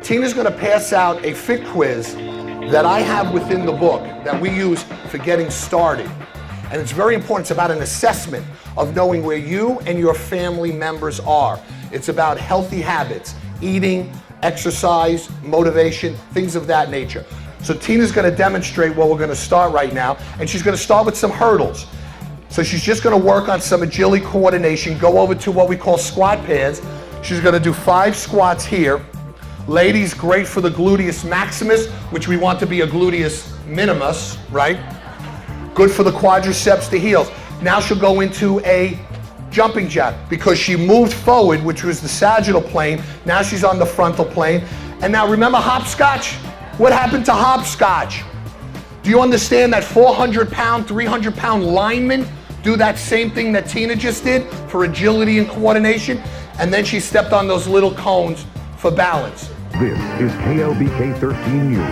Tina's gonna pass out a fit quiz that I have within the book that we use for getting started. And it's very important. It's about an assessment of knowing where you and your family members are. It's about healthy habits, eating, exercise, motivation, things of that nature. So Tina's gonna demonstrate what we're gonna start right now, and she's gonna start with some hurdles. So she's just gonna work on some agility coordination, go over to what we call squat pads. She's gonna do 5 squats here. Ladies, great for the gluteus maximus, which we want to be a gluteus minimus, right? Good for the quadriceps, the heels. Now she'll go into a jumping jack because she moved forward, which was the sagittal plane. Now she's on the frontal plane. And now remember hopscotch? What happened to hopscotch? Do you understand that 400-pound, 300-pound linemen do that same thing that Tina just did for agility and coordination? And then she stepped on those little cones for balance. This is KLBK 13 News.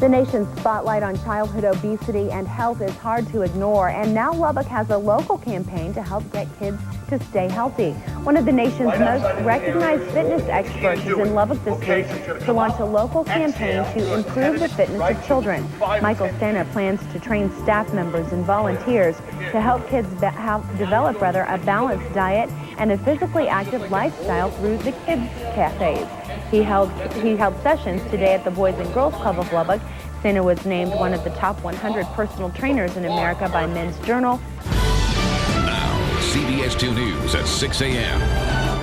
The nation's spotlight on childhood obesity and health is hard to ignore, and now Lubbock has a local campaign to help get kids to stay healthy. One of the nation's most recognized fitness experts is in Lubbock this week to launch a local campaign to improve the fitness of children. Michael Sena plans to train staff members and volunteers to help kids develop a balanced diet and a physically active lifestyle through the kids' cafes. He held sessions today at the Boys and Girls Club of Lubbock. Sena was named one of the top 100 personal trainers in America by Men's Journal. Now, CBS 2 News at 6 a.m.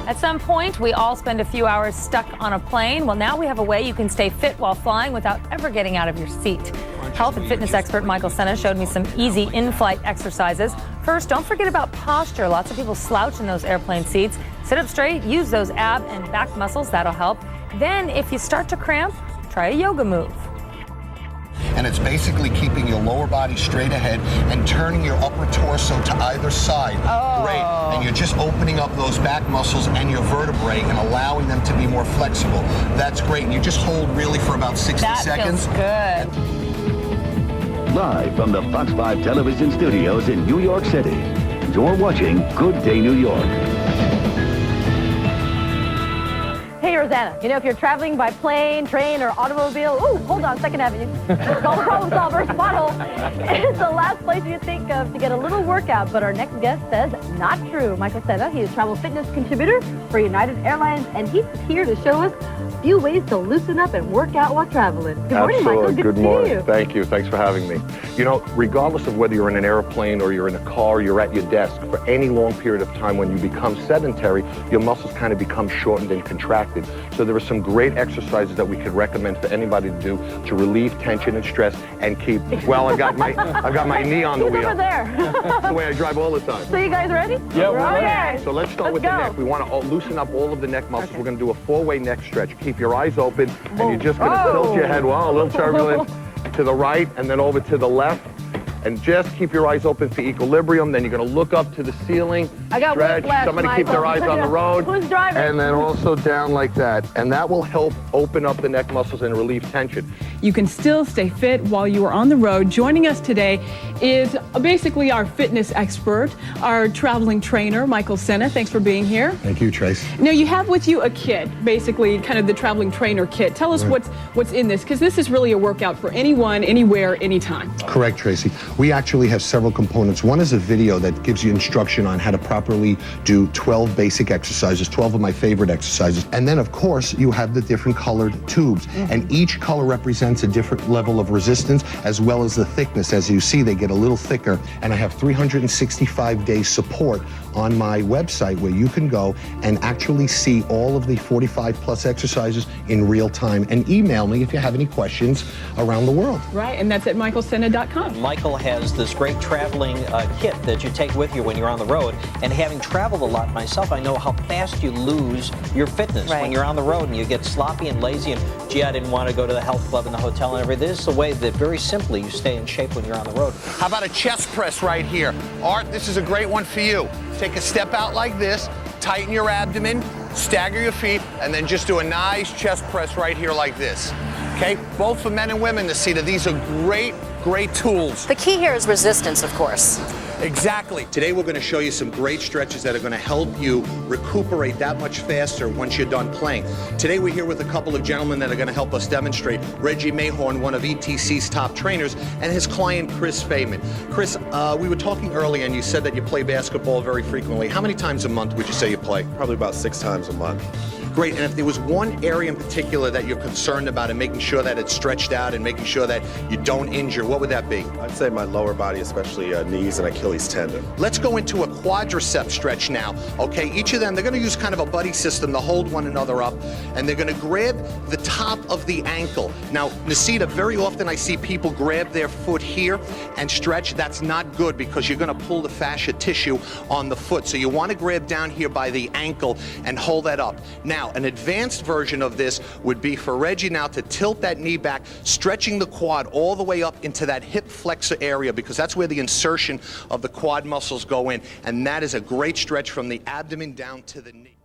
At some point, we all spend a few hours stuck on a plane. Well, now we have a way you can stay fit while flying without ever getting out of your seat. Health and fitness expert Michael Sena showed me some easy in-flight exercises. First, don't forget about posture. Lots of people slouch in those airplane seats. Sit up straight, use those ab and back muscles. That'll help. Then, if you start to cramp, try a yoga move. And it's basically keeping your lower body straight ahead and turning your upper torso to either side. Oh. Great. And you're just opening up those back muscles and your vertebrae and allowing them to be more flexible. That's great. And you just hold really for about 60 seconds. That feels good. Live from the Fox 5 television studios in New York City, you're watching Good Day New York. Hey, Rosanna, you know, if you're traveling by plane, train, or automobile, ooh, hold on, Second Avenue. Call the problem solvers, pothole. It's the last place you think of to get a little workout, but our next guest says not true. Michael Sena, he is travel fitness contributor for United Airlines, and he's here to show us a few ways to loosen up and work out while traveling. Good morning, Michael. Good to see you. Thank you. Thanks for having me. You know, regardless of whether you're in an airplane or you're in a car, you're at your desk, for any long period of time when you become sedentary, your muscles kind of become shortened and contracted. So there are some great exercises that we could recommend for anybody to do to relieve tension and stress and keep, well, I've got my knee on the wheel. Over there. That's the way I drive all the time. So you guys ready? Yeah, we're ready. Okay. So let's start with the neck. We want to loosen up all of the neck muscles. Okay. We're going to do a 4-way neck stretch. Keep your eyes open, and you're just going to tilt your head, well, a little turbulent, to the right and then over to the left. And just keep your eyes open for equilibrium. Then you're going to look up to the ceiling. I got stretch. whiplash, Somebody Michael. keep their eyes on the road. Who's driving? And then also down like that. And that will help open up the neck muscles and relieve tension. You can still stay fit while you are on the road. Joining us today is basically our fitness expert, our traveling trainer, Michael Sena. Thanks for being here. Thank you, Trace. Now, you have with you a kit, basically kind of the traveling trainer kit. Tell us what's in this, because this is really a workout for anyone, anywhere, anytime. Correct, Tracy. We actually have several components. One is a video that gives you instruction on how to properly do 12 basic exercises, 12 of my favorite exercises. And then, of course, you have the different colored tubes. And each color represents a different level of resistance, as well as the thickness. As you see, they get a little thicker. And I have 365 days support on my website where you can go and actually see all of the 45 plus exercises in real time, and email me if you have any questions around the world. Right, and that's at michaelsena.com. Michael has this great traveling kit that you take with you when you're on the road. And having traveled a lot myself, I know how fast you lose your fitness when you're on the road and you get sloppy and lazy and, gee, I didn't want to go to the health club in the hotel and everything. This is a way that very simply you stay in shape when you're on the road. How about a chest press right here? Art, this is a great one for you. Take a step out like this, tighten your abdomen, stagger your feet, and then just do a nice chest press right here like this. Okay, both for men and women, Sena. These are great tools. The key here is resistance, of course. Exactly. Today we're going to show you some great stretches that are going to help you recuperate that much faster once you're done playing. Today we're here with a couple of gentlemen that are going to help us demonstrate. Reggie Mayhorn, one of ETC's top trainers, and his client Chris Feynman. Chris, we were talking earlier and you said that you play basketball very frequently. How many times a month would you say you play? Probably about 6 times a month. Great, and if there was one area in particular that you're concerned about and making sure that it's stretched out and making sure that you don't injure, what would that be? I'd say my lower body, especially knees and Achilles tendon. Let's go into a quadricep stretch now, okay? Each of them, they're gonna use kind of a buddy system to hold one another up, and they're gonna grab the top of the ankle. Now, Nisita, very often I see people grab their foot here and stretch. That's not good because you're gonna pull the fascia tissue on the foot. So you wanna grab down here by the ankle and hold that up. Now, an advanced version of this would be for Reggie now to tilt that knee back, stretching the quad all the way up into that hip flexor area because that's where the insertion of the quad muscles go in, and that is a great stretch from the abdomen down to the knee.